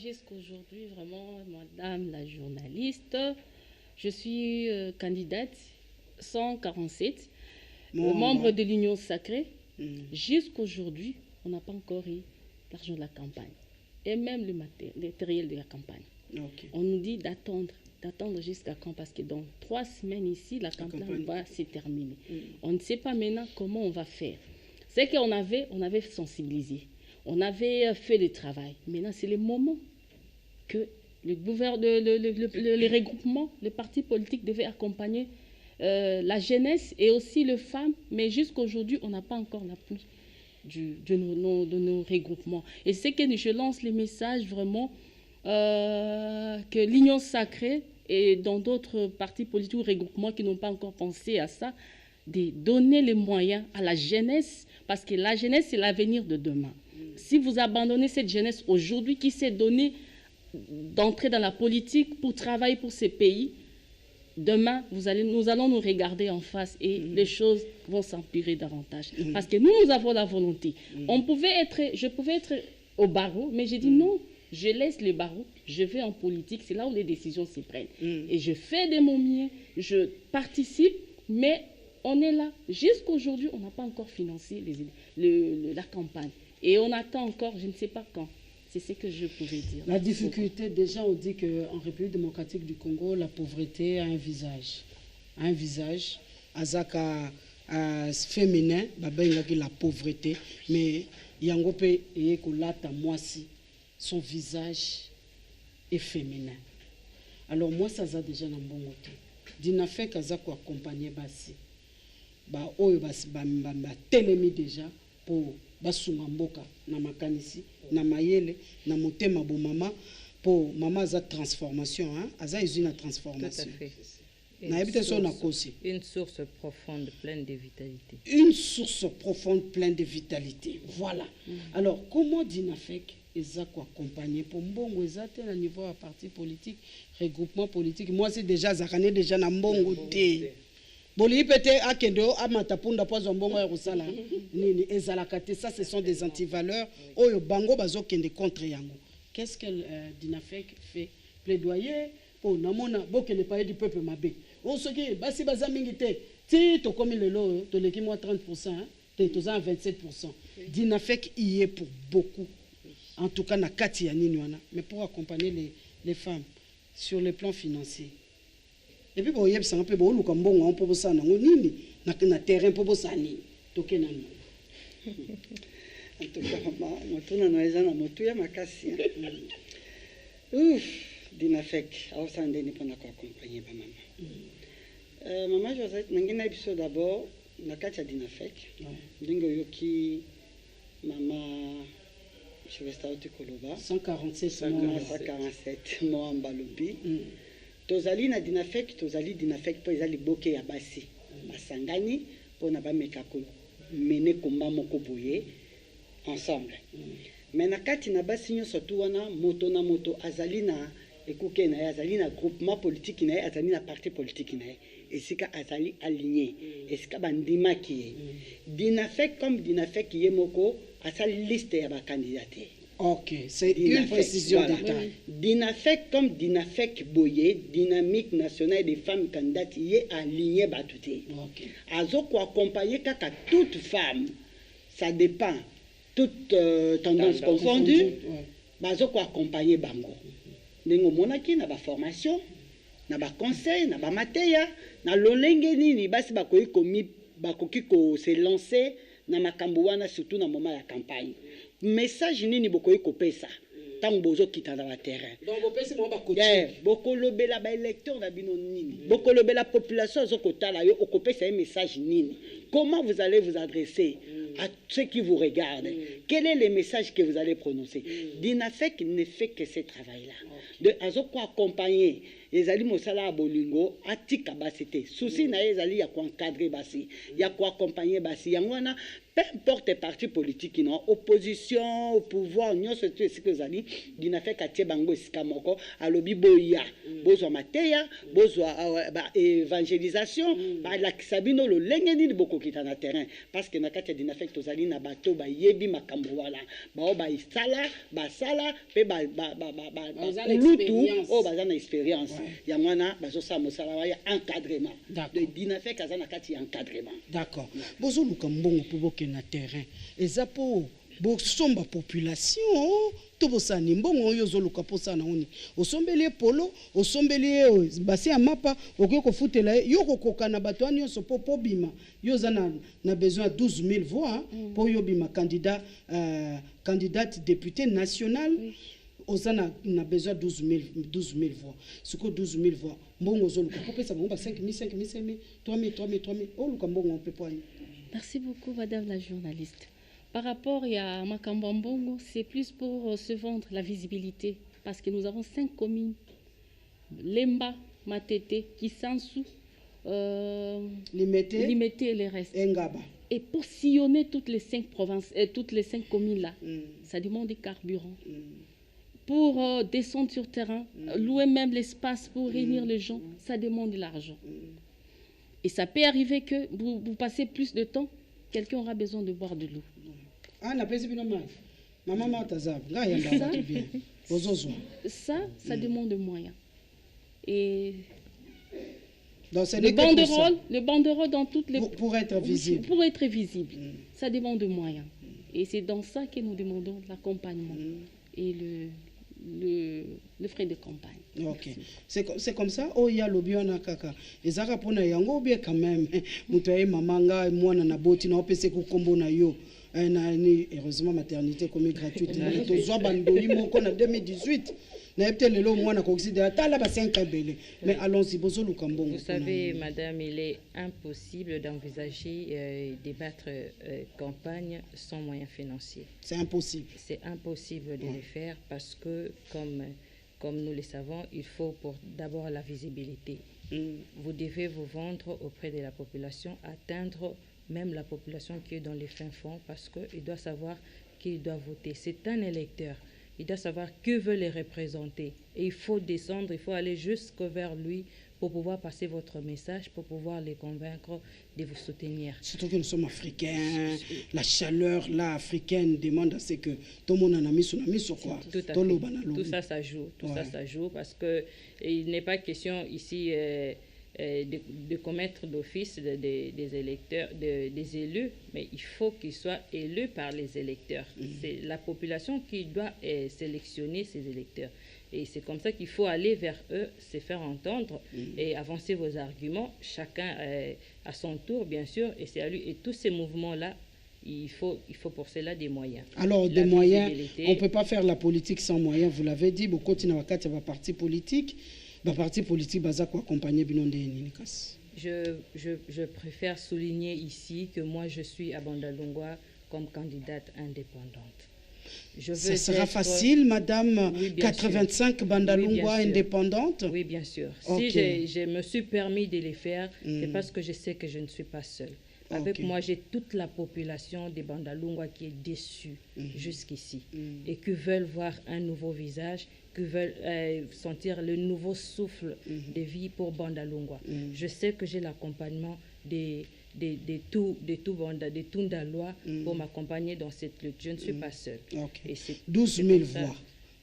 Jusqu'aujourd'hui, vraiment, madame la journaliste, je suis candidate 147, membre de l'Union Sacrée. Jusqu'aujourd'hui, on n'a pas encore eu l'argent de la campagne. Et même le matériel de la campagne. On nous dit d'attendre jusqu'à quand, parce que dans 3 semaines ici, la campagne va se terminer. On ne sait pas maintenant comment on va faire. C'est qu'on avait sensibilisé, on avait fait le travail. Maintenant, c'est le moment que les regroupements, les partis politiques devaient accompagner la jeunesse et aussi les femmes, mais jusqu'aujourd'hui, on n'a pas encore l'appui de nos regroupements. Et c'est que je lance les messages vraiment que l'Union Sacrée et dans d'autres partis politiques ou regroupements qui n'ont pas encore pensé à ça, de donner les moyens à la jeunesse, parce que la jeunesse, c'est l'avenir de demain. Si vous abandonnez cette jeunesse aujourd'hui qui s'est donnée d'entrer dans la politique pour travailler pour ces pays, demain, nous allons nous regarder en face et les choses vont s'empirer davantage. Parce que nous avons la volonté. Je pouvais être au barreau, mais j'ai dit non, je laisse les barreaux, je vais en politique, c'est là où les décisions se prennent. Et je fais de mon mieux, je participe, mais on est là. Jusqu'aujourd'hui, on n'a pas encore financé la campagne. Et on attend encore, je ne sais pas quand. C'est ce que je pouvais dire. La difficulté, déjà, on dit qu'en République démocratique du Congo, la pauvreté a un visage. Un visage. Azaka féminin, la pauvreté. Mais Yangope et Kolata, moi si, son visage est féminin. Alors moi, ça a déjà dans bon côté. Dina fait qu'Azako accompagner Bassi. Oyo télémi déjà pour basunga mboka na makanisi na mayele na motema bo mama pour mama za transformation aza usine à transformation. Tout à fait. Une source profonde pleine de vitalité. Une source profonde pleine de vitalité. Voilà. Alors comment Dinafek eza ko accompagner pour mbongo ezate na niveau à parti politique, regroupement politique. Moi c'est déjà zakane déjà na mbongo te. Boli pete akendo amatapunda pozo mbongo ya kusala nini ezalakate, ça ce sont des antivaleurs oyo bango bazokende contre yango. Qu'est-ce que Dinafek fait? Plaidoyer pour namona bokende pa du peuple mabe. On se dit basi baza mingi te ti to comme le lot to leki moi 30% te to za 27%. Dinafek y est pour beaucoup. En tout cas na kati ya nini wana, mais pour accompagner les femmes sur le plan financier. Et puis bon yeb sanga pe bo luka mbongo on peut ça na nini na terrain pour ça ni toke na ni. En tout cas motuna no eza na motu ya makasi. Ouf, Dinafek awsande ni pona ko accompagner ba mama. Maman Josette nangina biso d'abord na kati ya Dinafek. Ndingo yoki mama je vais starter koloba 147 mois mbalobi. Tozali na Dinafek, tozali Dinafek po ezali boke ya basi. Basangani po na ba meka ko mene komba moko boye ensemble. Mais na kati na basi nyo surtout wana moto na moto azali na ekuke na azali na groupement politique na azali na parti politique na esika azali aligné esika bandima ki Dinafek comme Dinafek yemoko asali liste ya ba candidaté. Ok, c'est une précision d'état. Dinafek comme Dinafek Boye, dynamique nationale des femmes candidates, y est aligné batouté. Ok. Azo ko accompagner kaka toute femme, ça dépend, toute tendance confondue, bazo ko accompagner bango. Nengo monaki na ba formation, na ba conseil, na ba mateya, na lolenge nini basi bakoyi bakoki ko se lancer na makambo wana surtout na moment ya campagne. Message nini bokoyi kopesa tango bozo kita na terrain. Donc bopesi mo ba coaching. Bokolobela ba électeur na bino nini. Bokolobela population zo kotala yo okopesa un message nini. Comment vous allez vous adresser à ceux qui vous regardent? Quel est le message que vous allez prononcer? Dinafek ne fait que ce travail-là. De azo ko accompagner ezali mosala bolingo atika basité. Souci na ezali ya ko encadrer basi, ya ko accompagner basi. Yangwana peu importe parti politique, non, opposition, au pouvoir, nous sommes tous ce que vous avez dit, n'a fait qu'à Bango Sikamoko, à l'obi boya, bozo mateya, bozo évangélisation, la Sabino le lengeni de beaucoup qui est en terrain, parce que n'a qu'à n'a fait que vous allez na bateau, yebi makambouala, ba sala, pe lutu, bazana expérience, yamwana, bazo sa mosala, ya encadrement, de dina fait qu'à na kati encadrement. D'accord. Bozo lukambongo pour na terrain eza po bosomba population to bosani mbongo oyo zoluka posana oni osombeli polo osombeli basi ya mapa okoko futela yo kokoka na bato ani so po bima yo za na besoin 12 000 voix pour yo bima candidate député national osana na besoin 12 000 voix siko 12 000 voix mbongo zoluka kopesa mbongo 5 000 3 000 oluka mbongo pe poani. Merci beaucoup, Madame la journaliste. Par rapport à Makambambongo, c'est plus pour se vendre la visibilité. Parce que nous avons 5 communes. Lemba, Matete, Kisansu, Limete et les restes. Engaba. Et pour sillonner toutes les 5 provinces, toutes les 5 communes-là, ça demande des carburants. Pour descendre sur terrain, louer même l'espace pour réunir les gens, ça demande de l'argent. Et ça peut arriver que vous passez plus de temps, quelqu'un aura besoin de boire de l'eau. Ah, la paix, maman, ça demande de moyens. Et donc, le banderole dans toutes les... Pour être visible. Pour être visible. Ça demande de moyens. Et c'est dans ça que nous demandons l'accompagnement et le frais de campagne. Ok. C'est comme ça. Oh, il y a l'obiona kaka. Et ça répond à yango bien quand même. Moutoye mamanga moi na boti na opese ku kombo na yo. Heureusement maternité comme gratuite. To zo bandoli moko na 2018. Na peut lelo moi na considérer tala ba 5 belé. Mais allons-y bozo lukambongo. Vous savez madame, il est impossible d'envisager débattre campagne sans moyens financiers. C'est impossible. C'est impossible de le faire parce que comme nous le savons, il faut d'abord la visibilité. Vous devez vous vendre auprès de la population, atteindre même la population qui est dans les fins fonds parce qu'il doit savoir qu'il doit voter. C'est un électeur. Il doit savoir que veut les représenter. Et il faut descendre, il faut aller jusqu'au vers lui pour pouvoir passer votre message, pour pouvoir les convaincre de vous soutenir. Surtout que nous sommes africains, la chaleur là, africaine demande à ce que tout le monde en a mis sur quoi. Tout à fait. Tout ça, ça joue. Ça joue parce qu'il n'est pas question ici de commettre d'office des électeurs, des élus, mais il faut qu'ils soient élus par les électeurs. C'est la population qui doit sélectionner ces électeurs. Et c'est comme ça qu'il faut aller vers eux, se faire entendre et avancer vos arguments, chacun à son tour, bien sûr, et c'est à lui. Et tous ces mouvements-là, il faut pour cela des moyens. Alors, des moyens, on ne peut pas faire la politique sans moyens, vous l'avez dit, beaucoup de partis politiques. Parti politique baza ko accompagner binonde nikas. Je préfère souligner ici que moi je suis à Bandalungwa comme candidate indépendante. Ça sera facile, madame, oui, 85 sûr. Bandalungwa oui, indépendante. Oui, bien sûr. Okay. Si je me suis permis de les faire, c'est parce que je sais que je ne suis pas seule. Avec moi, j'ai toute la population de Bandalungwa qui est déçue jusqu'ici et qui veulent voir un nouveau visage, qui veulent sentir le nouveau souffle de vie pour Bandalungwa. Je sais que j'ai l'accompagnement de Tundalois pour m'accompagner dans cette lutte. Je ne suis pas seule. Et 12 000 voix.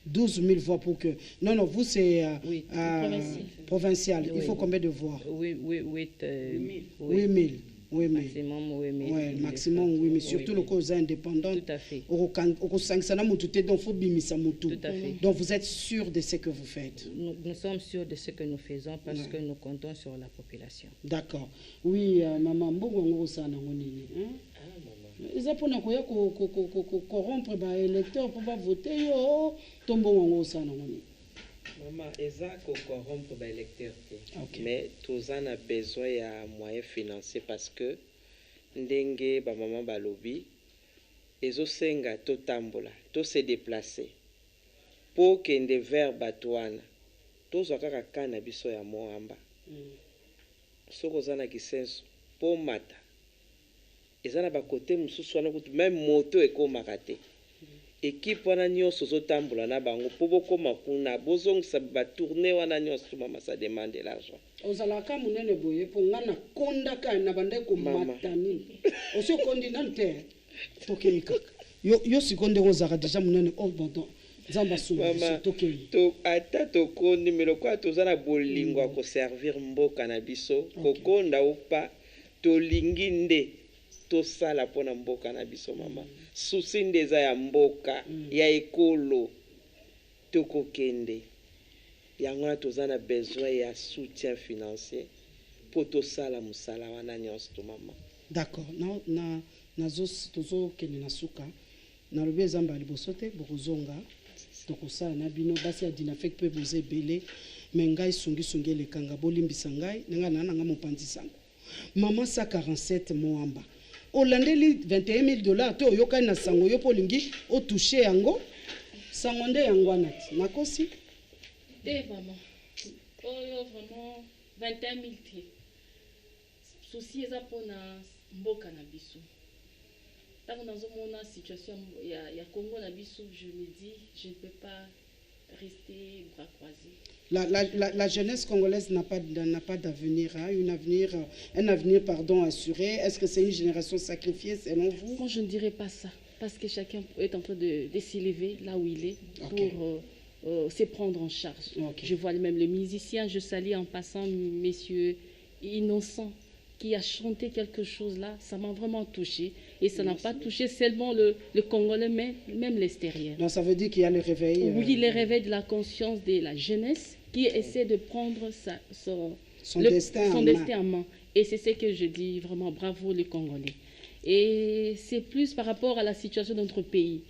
12 000 voix pour que... Non, vous c'est provincial. Il faut combien de voix? 8 000. Oui, mais maximum, oui, mais ouais, maximum, oui, mais surtout le cause indépendant. Tout à fait. Donc vous êtes sûr de ce que vous faites? Nous sommes sûrs de ce que nous faisons parce que nous comptons sur la population. D'accord. Oui, maman, maman. Ils ont corrompre les électeurs pour voter. Maman, eza ko corrompre ba électeur mais tous en a besoin de moyens financiers parce que ndenge ba maman ba lobby ezo senga to tambola to se déplacer pour que nde vers batwana to zaka kana biso ya moamba soko zana kisenso po mata eza na bakote mosusu wana kutu même moto ekomaka te. Équipe wana nyonso ozotambola na bango mpo bokoma kuna bozongisa batourne wana nyonso mama, ça demande de l'argent. ozalaka monene boye mpo nga na kondaka na bandeko matani osi okondi nani te tokei kaka yo sikoyo ndenge ozalaka deja monene bon nzambe asuma biso tokei ata tokondi me lokola toza na bolingo ya koservir mboka na biso kokonda opa tolingi nde tosala mpona mboka na biso mama. Susi nde eza ya mboka ya ekolo tokokende yango wana toza na besoin ya soutien financier mpo tosala mosala wana nyonso to mama. D'accord, tozokende na suka nalobi ezamba liboso te bokozonga tokosala na bino basi ya Dinafec mpe boza ebele me ngai sungisungi elekanga bolimbisa ngai nanga nanga mopanzi sango mama 147 moamba olandeli $21,000 te oyokani na sango yo mpo olingi otouche yango sango nde yango wana ti nakosi te mama oyo vraiment 21,000 te souci eza mpona mboka na biso. Ntango nazomona situation ya Congo na biso, je me dis je ne peux pas rester bras croisés. La jeunesse congolaise n'a pas d'avenir, hein, un avenir assuré. Est-ce que c'est une génération sacrifiée selon vous? Moi, je ne dirais pas ça, parce que chacun est en train de s'élever là où il est pour se prendre en charge. Je vois même les musiciens, je salue en passant messieurs Innocent qui a chanté quelque chose là, ça m'a vraiment touché. Et ça n'a pas touché seulement le Congolais, mais même l'extérieur. Donc ça veut dire qu'il y a le réveil. Oui, le réveil de la conscience de la jeunesse qui essaie de prendre son destin en main. Et c'est ce que je dis, vraiment bravo les Congolais. Et c'est plus par rapport à la situation de notre pays.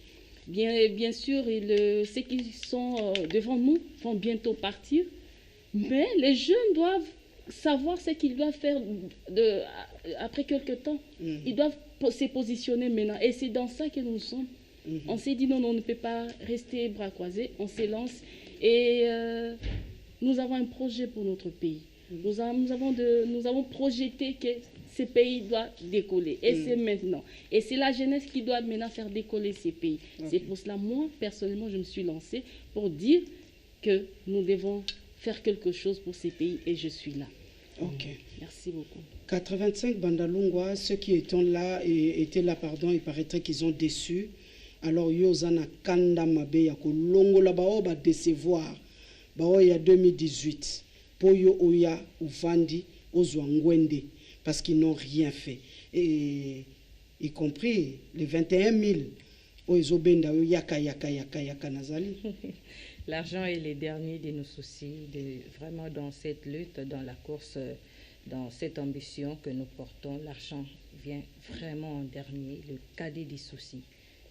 Bien sûr, ceux qui sont devant nous vont bientôt partir, mais les jeunes doivent savoir ce qu'ils doivent faire après quelques temps. Ils doivent se positionner maintenant. Et c'est dans ça que nous sommes. On s'est dit non, on ne peut pas rester bras croisés. On s'élance et nous avons un projet pour notre pays. Nous avons projeté que ce pays doit décoller. Et c'est maintenant. Et c'est la jeunesse qui doit maintenant faire décoller ces pays. C'est pour cela, moi, personnellement, je me suis lancée pour dire que nous devons faire quelque chose pour ces pays et je suis là. Ok. Merci beaucoup. 85 Bandalungwa, ceux qui étaient là, il paraîtrait qu'ils ont déçu. Alors, Yozana Kanda Mabe, Yako Longo la bao ba décevoir. Bao ya 2018. Poyo Oya Uvandi, Ozwangwende. Parce qu'ils n'ont rien fait. Et y compris les 21 000. Oyezobenda Yaka Nazali. L'argent est le dernier de nos soucis, vraiment dans cette lutte, dans la course, dans cette ambition que nous portons. L'argent vient vraiment en dernier, le cadet des soucis.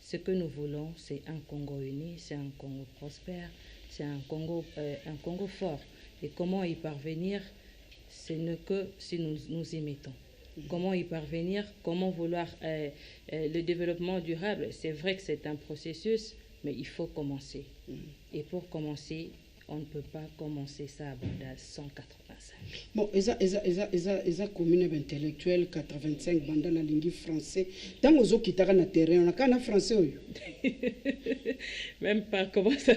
Ce que nous voulons, c'est un Congo uni, c'est un Congo prospère, c'est un Congo fort. Et comment y parvenir, ce n'est que si nous y mettons. Comment y parvenir, comment vouloir le développement durable. C'est vrai que c'est un processus, mais il faut commencer. Et pour commencer, on ne peut pas commencer ça à Banda 185. Bon, eza commune intellectuelle 85 Banda na lingi français. Tant aux autres qui t'arrêtent na terrain, on a qu'un français. Même pas, comment ça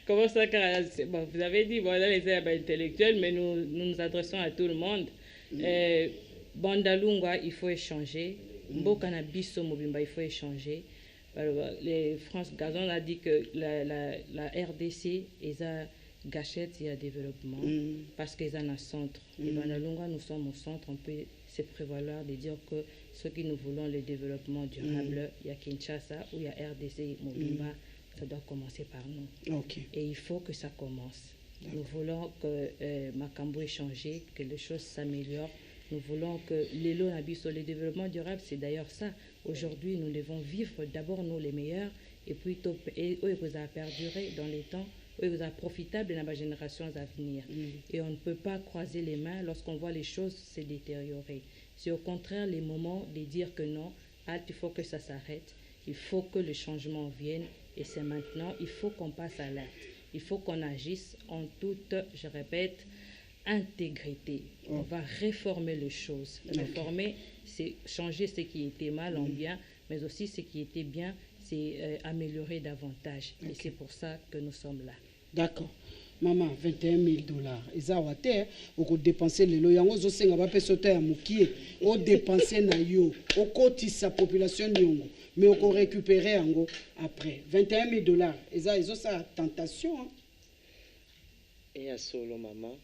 bon, vous avez dit, voilà les herbes intellectuelles, mais nous adressons à tout le monde. Banda Lungwa, il faut échanger. Mboka na biso mobimba, il faut échanger. Les France Gazon a dit que la RDC est à gâchette et à développement parce qu'ils ont un centre. Et dans la Lunga, nous sommes au centre. On peut se prévaloir de dire que ceux qui nous voulons le développement durable, il y a Kinshasa ou il y a RDC Mobimba, ça doit commencer par nous. Et il faut que ça commence. Nous voulons que Makambo ait changé, que les choses s'améliorent. Nous voulons que le développement durable, c'est d'ailleurs ça. Aujourd'hui, nous devons vivre d'abord nous les meilleurs et puis vous a perduré dans les temps, vous a profitable dans les générations à venir. Et on ne peut pas croiser les mains lorsqu'on voit les choses se détériorer. C'est au contraire les moments de dire que non, il faut que ça s'arrête, il faut que le changement vienne et c'est maintenant, il faut qu'on passe à l'acte. Il faut qu'on agisse en toute, je répète, intégrité. On va réformer les choses. Réformer, c'est changer ce qui était mal en bien, mais aussi ce qui était bien, c'est améliorer davantage. Et c'est pour ça que nous sommes là. D'accord. Maman, 21 000 $. Eza wate, oko dépenser les loyangos, zo senga ba pesote ya mukie, o dépenser na yo, o kotisa population nyongo, mais oko récupérer yango après. 21 000 $. Eza sa tentation. Hein? Et à solo maman,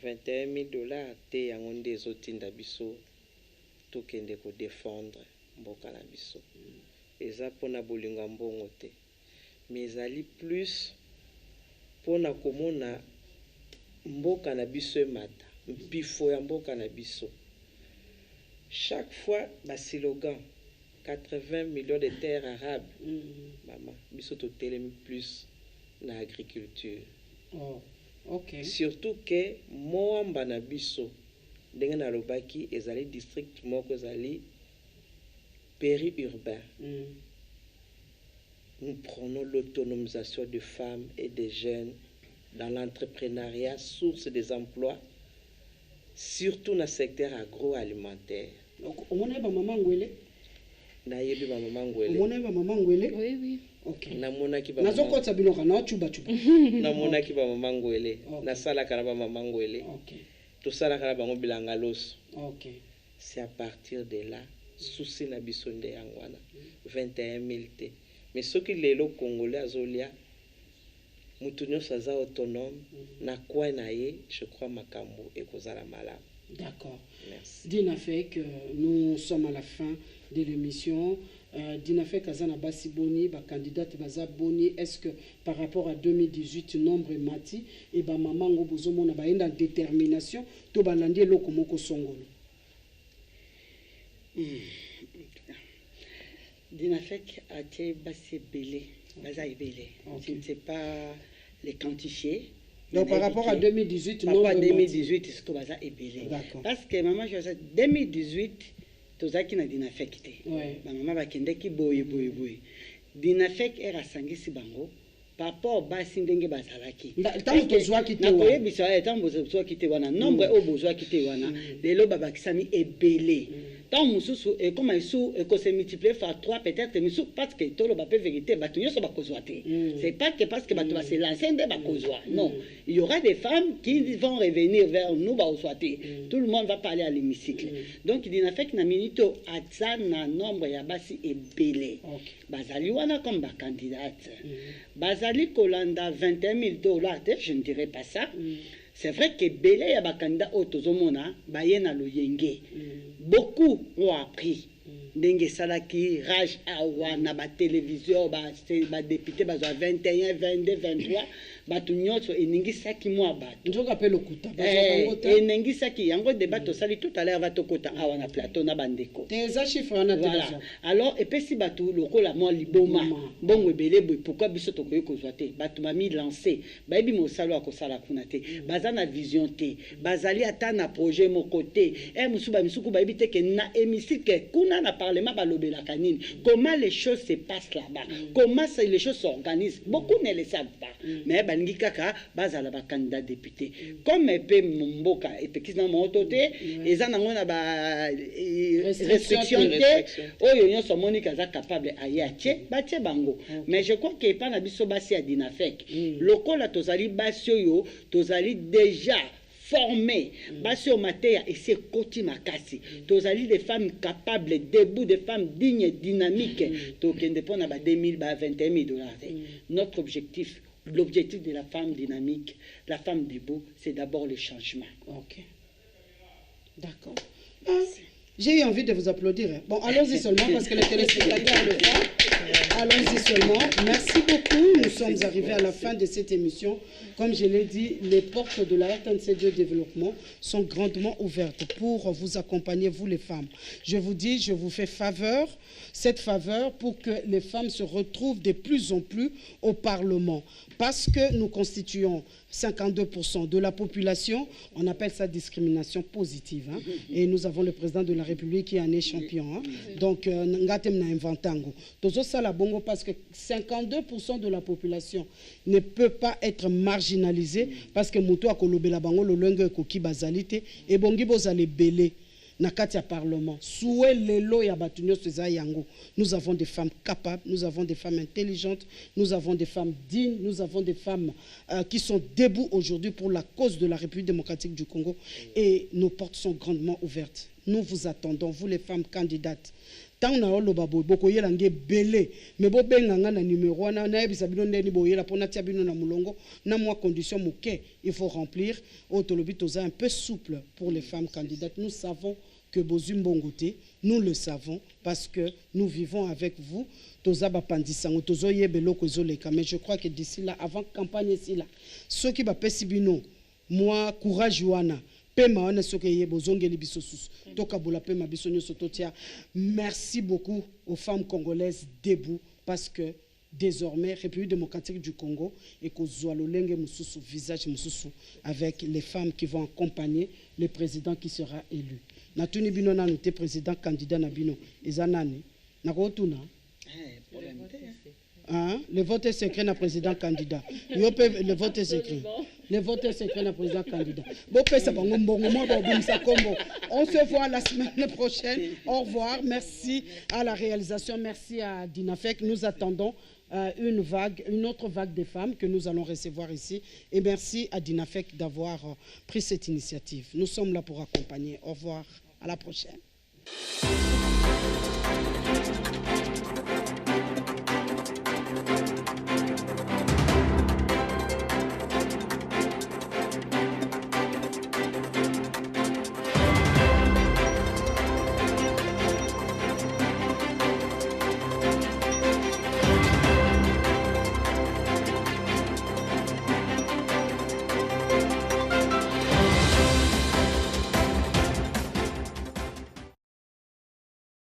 21 000 $, te yango nde ezotinda biso tokende ko défendre mboka na biso. Eza pona bolinga mbongo te. Mais ezali plus pona komona mboka na biso emata, mpifo ya mboka na biso. Chaque fois, ba slogan 80 millions de terres arables. Maman, biso to telemi plus na agriculture. Oh, ok. Surtout que moamba na biso ndenge na lobaki ezali district moko ezali périurbain. Nous prenons l'autonomisation des femmes et des jeunes dans l'entrepreneuriat, source des emplois, surtout dans le secteur agroalimentaire. On est maman Ngwele. Nayebi ba maman Ngwele. On est maman Ngwele. Oui, oui. Ok. Namona ki ba. Nazo kotsa biloko na chuba. Namona ki ba maman Ngwele. Na sala kana ba maman Ngwele. Ok. Tout ça la kana ba ngobilanga loso. Ok. C'est à partir de là, souci na biso nde yangwana 21 000 te. Mais ce qui est le Congolais azolia, mutunyo saza autonome, na kwa na ye, je crois makambo et kozala malade. D'accord. Merci. Dina fait que nous sommes à la fin de l'émission. Dina fait Kazana Bassi Boni, candidate Baza Boni, est-ce que par rapport à 2018, nombre est mati, et ba maman Ngobozomo na ba enda détermination, to balandi lokomoko songolo. Dinafek a été bassé belé, baza belé. Je ne sais pas les quantifier. Donc par rapport à 2018, par rapport à 2018, c'est tout baza belé. Parce que maman, je sais 2018, tout ça qui n'a dinafek été. Maman va kende ki boye. Dinafek est rassemblé si bango. Par rapport au bassin d'engue bazalaki. Tant que besoin qui te wana. Nakoye tant besoin qui te wana. Nombre au besoin qui te wana. Les loba bakisami est belé. Tant mususu et comme isu que se multiplier par 3 peut-être musu parce que tout le bapé vérité batunyo so bakozwate. C'est pas que parce que batu va se lancer de bakozwa. Non, il y aura des femmes qui vont revenir vers nous bakozwate. Tout le monde va parler à l'hémicycle. Donc il dit na fait que na minito atsana nombre ya basi est belé. Bazali wana comme ba candidate. Bazali kolanda 21 000 $, je ne dirais pas ça. C'est vrai que belé ya ba candidat otozomona bayena loyenge. Beaucoup ont appris. Ndenge salaki rage awa na ba télévision ba député ba 21 22 23 batu nyotso eningi saki mwa batu njoka appelle okuta eningi saki yango débat to sali tout à l'heure va to kota awa na plateau na bandeko teza chiffre na télévision alors et pesi batu lokola mwa liboma bongo ebele boy pourquoi biso to koyo kozwa te batu mami lancer bayebi mosalo akosala kuna te baza na vision te bazali ata na projet moko te musuba misuku bayebi te ke na hémicycle kuna na parlement balobela kanini comment les choses se passent là-bas comment les choses s'organisent beaucoup ne le savent pas mais balingi kaka bazala ba candidat député comme pe mboka epekisa moto te eza nango na ba restriction te oyo nyonso monika za capable ayache batie bango mais je crois que pas na biso basi ya dinafek lokola tozali basi oyo tozali déjà formés, basi au matin et c'est côté makasi. Tozali des femmes capables, debout, des femmes dignes, dynamiques. Donc on dépend à 2000, 21 000 $. Notre objectif, l'objectif de la femme dynamique, la femme debout, c'est d'abord le changement. Ok. D'accord. J'ai eu envie de vous applaudir. Bon, allons-y seulement parce que les téléspectateurs le font. Allons-y seulement. Merci beaucoup. Nous sommes arrivés à la fin de cette émission. Comme je l'ai dit, les portes de la RTNC2 Développement sont grandement ouvertes pour vous accompagner, vous les femmes. Je vous dis, je vous fais faveur, cette faveur pour que les femmes se retrouvent de plus en plus au Parlement. Parce que nous constituons 52% de la population, on appelle ça discrimination positive. Hein? Et nous avons le président de la République qui est un champion. Hein? Donc, ngatem na inventango. Tozo sala bongo parce que 52% de la population ne peut pas être marginalisée parce que Moutou a kolobela bango lolenge koki bazalité et bongi bozale belé na kati ya parlement. Soué lelo ya batunyo seza yango. Nous avons des femmes capables, nous avons des femmes intelligentes, nous avons des femmes dignes, nous avons des femmes qui sont debout aujourd'hui pour la cause de la République démocratique du Congo et nos portes sont grandement ouvertes. Nous vous attendons, vous les femmes candidates. Tant na oloba boko yela nge belé mais bo benganga na numéro na ebisa bino ndeni boyela pona tia bino na mulongo na moi condition moké il faut remplir autolobi toza un peu souple pour les femmes candidates. Nous savons que bozumbongoté, nous le savons parce que nous vivons avec vous. Toza ba pandisango tozo yebelo ko zoleka mais je crois que d'ici là avant campagne ici là ceux qui ba pesibino moi courage wana. Merci beaucoup aux femmes congolaises debout parce que désormais République démocratique du Congo et visage avec les femmes qui vont accompagner le président qui sera élu. Natuni bino na noté président candidat na bino ezanani nakotuna le vote est secret na président candidat. Le vote est secret. Le vote est secret na président candidat. On se voit la semaine prochaine. Au revoir. Merci à la réalisation. Merci à Dinafec. Nous attendons une autre vague de femmes que nous allons recevoir ici. Et merci à Dinafec d'avoir pris cette initiative. Nous sommes là pour accompagner. Au revoir. À la prochaine.